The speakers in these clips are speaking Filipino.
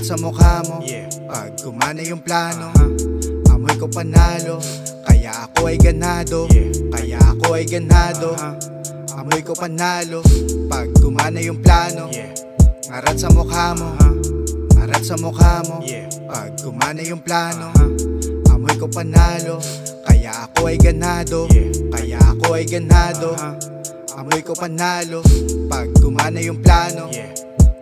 Ngarat sa mukha mo, pag gumana yung plano. Amoy ko panalo, kaya ako ay ganado. Kaya ako ay ganado. Amoy ko panalo, pag gumana yung plano. Ngarat sa mukha mo, ngarat sa mukha mo, pag gumana yung plano. Amoy ko panalo, kaya ako ay ganado. Kaya ako ay ganado. Amoy ko panalo, pag gumana yung plano.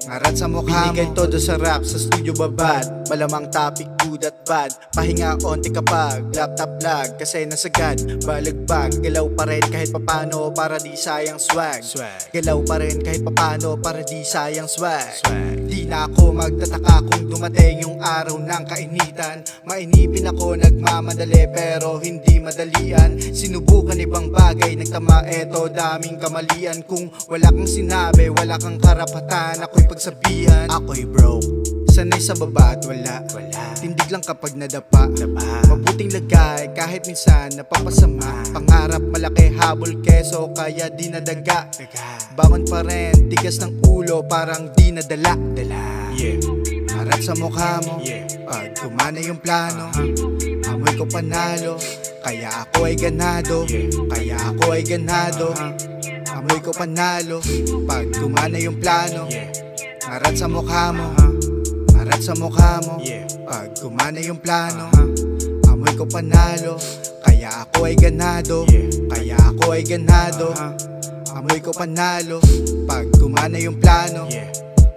Ngarat sa mukha mo. Binigay todo sa rap, sa studio babad. Malamang topic, good at bad. Pahinga onti kapag laptop lag, kasi nasagad. Balagbag, galaw pa rin kahit papano, para di sayang swag. Galaw pa rin kahit papano, para di sayang swag. Di na ako magtataka kung dumating yung araw ng kainitan. Mainipin ako, nagmamadali pero hindi madalian. Sinubukan ibang bagay, nagtama eto, daming kamalian. Kung wala kang sinabi, wala kang karapatan, ako'y pagsabihan. Ako'y broke, sanay sa baba at wala. Tindig lang kapag nadapa. Mabuting lagay kahit minsan napapasama. Pangarap malaki, habol keso, kaya di nadaga. Bangon pa rin, tigas ng ulo, parang di nadala. Ngarat sa mukha mo, pag gumana yung plano. Amoy ko panalo, kaya ako ay ganado. Kaya ako ay ganado. Amoy ko panalo, pag gumana yung plano. Ngarat sa mukha mo, ngarat sa mukha mo, pag gumana yung plano. Amoy ko panalo, kaya ako ay ganado. Kaya ako ay ganado. Amoy ko panalo, pag gumana yung plano.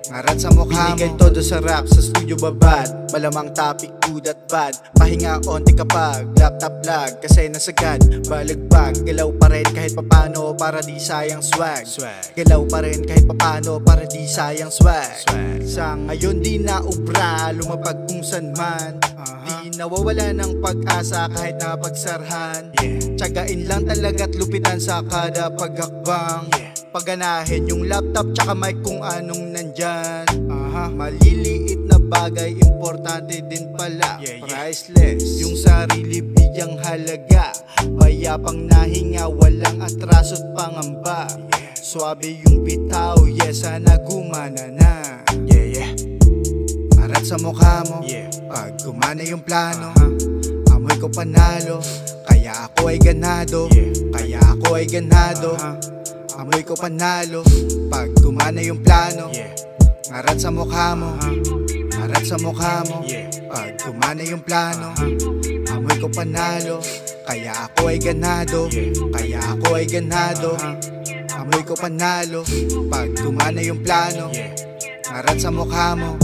Ngarat sa mukha mo. Binigay todo sa rap, sa studio babad. Malamang topic, good at bad. Pahinga onti kapag laptop lag, kasi nasagad. Balagbag, galaw pa rin kahit papano, para di sayang swag. Galaw pa rin kahit papano, para di sayang swag. Sa ngayon di na ubra, lumapag kung san man. Di nawawala ng pag-asa kahit napagsarhan. Tiyagain lang talaga't lupitan sa kada paghakbang. Paganahin yung laptop tsaka mic kung anong nandyan. Maliliit na bagay, importante din pala. Priceless, yung sarili bigyang halaga. Mayapang nahinga, walang atraso't pangamba. Swabe yung bitaw, sana gumana na. Ngarat sa mukha mo, pag gumana yung plano. Amoy ko panalo, kaya ako ay ganado. Kaya ako ay ganado. Amoy ko panalo, pag gumana yung plano. Ngarat sa mukha mo, ngarat sa mukha mo, pag gumana yung plano. Amoy ko panalo, kaya ako ay ganado. Kaya ako ay ganado. Amoy ko panalo, pag gumana yung plano. Ngarat sa mukha mo.